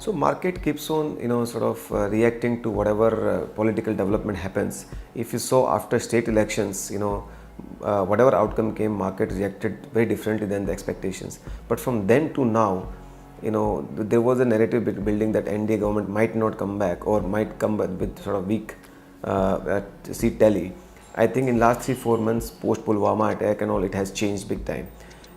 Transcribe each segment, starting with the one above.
So market keeps on, sort of reacting to whatever political development happens. If you saw after state elections, whatever outcome came, market reacted very differently than the expectations. But from then to now, there was a narrative building that NDA government might not come back or might come back with sort of weak seat tally. I think in last 3-4 months post Pulwama attack and all, it has changed big time.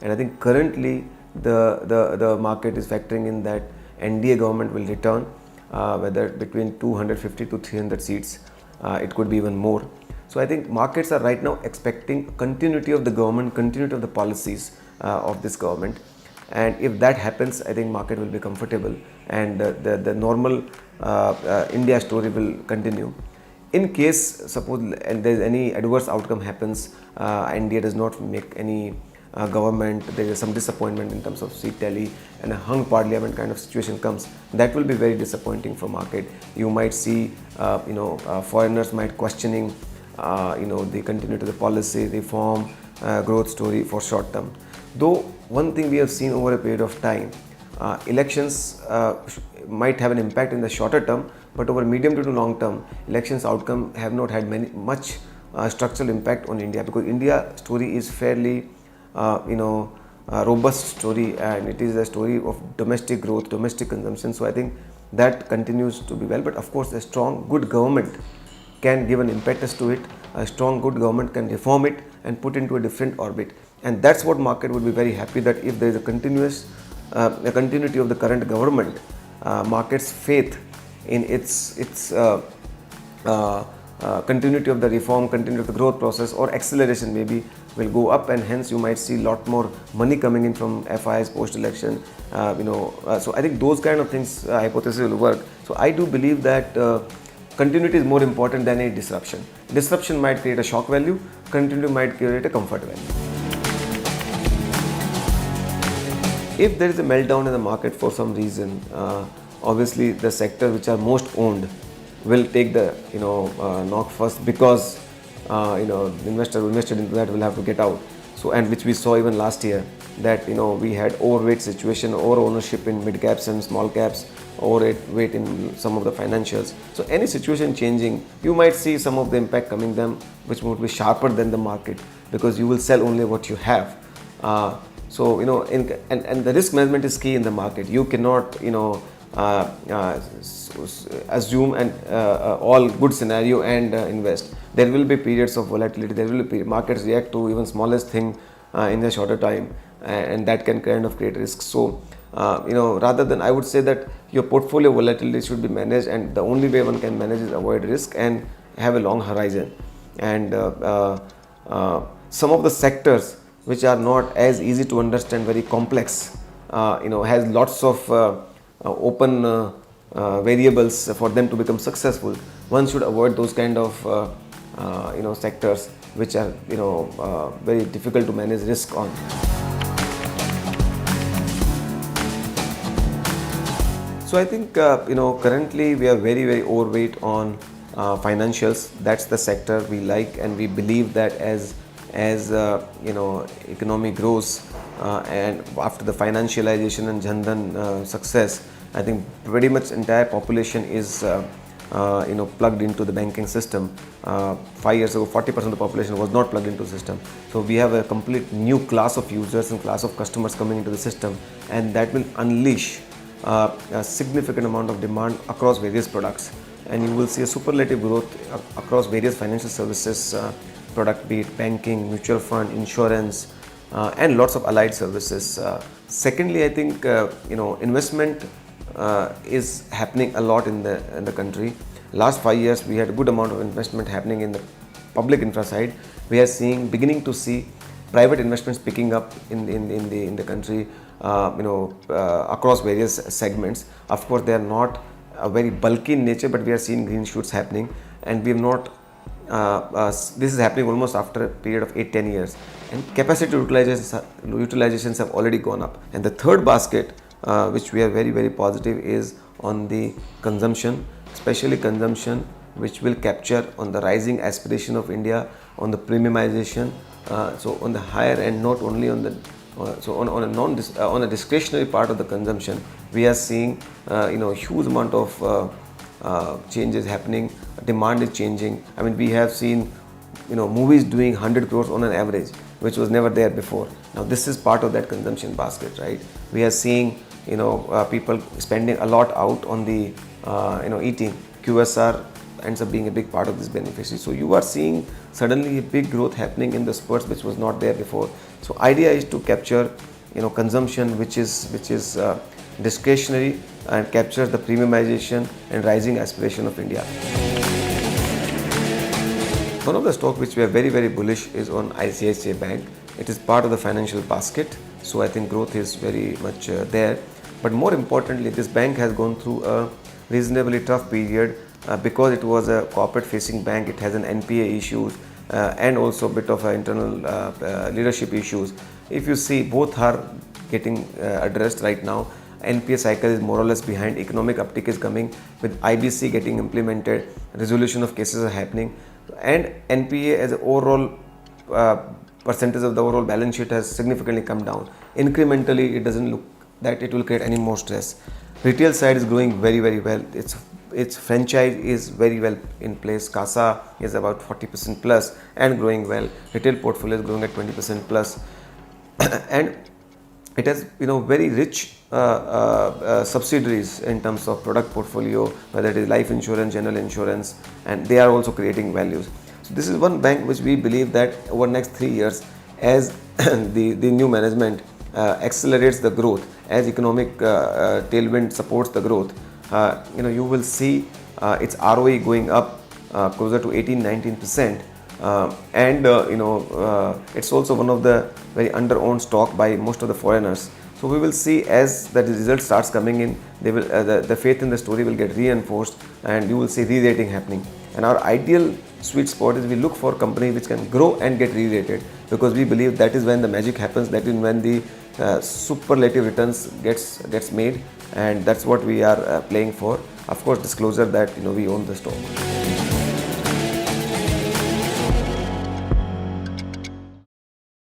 And I think currently the market is factoring in that NDA government will return, whether between 250 to 300 seats, it could be even more. So I think markets are right now expecting continuity of the government, continuity of the policies of this government. And if that happens, I think market will be comfortable and the normal India story will continue. In case suppose and there is any adverse outcome happens, India does not make any government, there is some disappointment in terms of seat tally and a hung parliament kind of situation comes, that will be very disappointing for market. You might see foreigners might questioning the continuity of the policy, reform, growth story for short term. Though one thing we have seen over a period of time, elections might have an impact in the shorter term, but over medium to long term, elections outcome have not had much structural impact on India, because India story is fairly robust story, and it is a story of domestic growth, domestic consumption. So I think that continues to be well. But of course, a strong, good government can give an impetus to it. A strong, good government can reform it and put into a different orbit. And that's what market would be very happy, that if there is a continuity of the current government, market's faith in its continuity of the reform, continuity of the growth process or acceleration maybe will go up, and hence you might see a lot more money coming in from FIs post-election. So I think those kind of things, hypothesis will work. So I do believe that continuity is more important than a disruption. Disruption might create a shock value, continuity might create a comfort value. If there is a meltdown in the market for some reason, obviously the sectors which are most owned will take the knock first, because the investor who invested into that will have to get out. So, and which we saw even last year, that we had overweight situation, over ownership in mid caps and small caps, overweight in some of the financials. So any situation changing, you might see some of the impact coming them, which would be sharper than the market, because you will sell only what you have. So and the risk management is key in the market. You cannot assume an all good scenario and invest. There will be periods of volatility. There will be markets react to even smallest thing in a shorter time, and that can kind of create risk. So rather than, I would say that your portfolio volatility should be managed, and the only way one can manage is avoid risk and have a long horizon. And some of the sectors which are not as easy to understand, very complex, has lots of open variables for them to become successful. One should avoid those kind of sectors which are very difficult to manage risk on. So I think currently we are very overweight on financials. That's the sector we like, and we believe that as economy grows and after the financialization and Jan Dhan success, I think pretty much entire population is plugged into the banking system. 5 years ago, 40% of the population was not plugged into the system. So we have a complete new class of users and class of customers coming into the system, and that will unleash a significant amount of demand across various products, and you will see a superlative growth across various financial services product, be it banking, mutual fund, insurance, and lots of allied services. Secondly, I think investment is happening a lot in the country. Last 5 years, we had a good amount of investment happening in the public infra side. We are beginning to see private investments picking up in the country, across various segments. Of course, they are not very bulky in nature, but we are seeing green shoots happening, and we have not. This is happening almost after a period of 8-10 years, and capacity utilizations have already gone up. And the third basket, which we are very positive, is on the consumption, especially consumption which will capture on the rising aspiration of India, on the premiumization, so on the higher end, not only on the So on a on a discretionary part of the consumption, we are seeing huge amount of changes happening. Demand is changing. I mean, we have seen movies doing 100 crores on an average, which was never there before. Now this is part of that consumption basket, right? We are seeing people spending a lot out on the eating. QSR ends up being a big part of this beneficiary. So you are seeing suddenly a big growth happening in the spurts which was not there before. So idea is to capture consumption which is discretionary and captures the premiumization and rising aspiration of India. One of the stock which we are very, very bullish is on ICICI Bank. It is part of the financial basket, so I think growth is very much there. But more importantly, this bank has gone through a reasonably tough period because it was a corporate facing bank. It has an NPA issues and also a bit of internal leadership issues. If you see, both are getting addressed right now. NPA cycle is more or less behind. Economic uptick is coming with IBC getting implemented. Resolution of cases are happening, and NPA as an overall percentage of the overall balance sheet has significantly come down. Incrementally, it doesn't look that it will create any more stress. Retail side is growing very, very well. Its franchise is very well in place. CASA is about 40% plus and growing well. Retail portfolio is growing at 20% plus, and it has very rich subsidiaries in terms of product portfolio, whether it is life insurance, general insurance, and they are also creating values. So this is one bank which we believe that over next 3 years, as the new management accelerates the growth, as economic tailwind supports the growth, you will see its ROE going up closer to 18-19%. It's also one of the very under-owned stock by most of the foreigners. So we will see as the result starts coming in, they will the faith in the story will get reinforced, and you will see re-rating happening. And our ideal sweet spot is we look for companies which can grow and get re-rated, because we believe that is when the magic happens. That is when the superlative returns gets made, and that's what we are playing for. Of course, disclosure that we own the stock.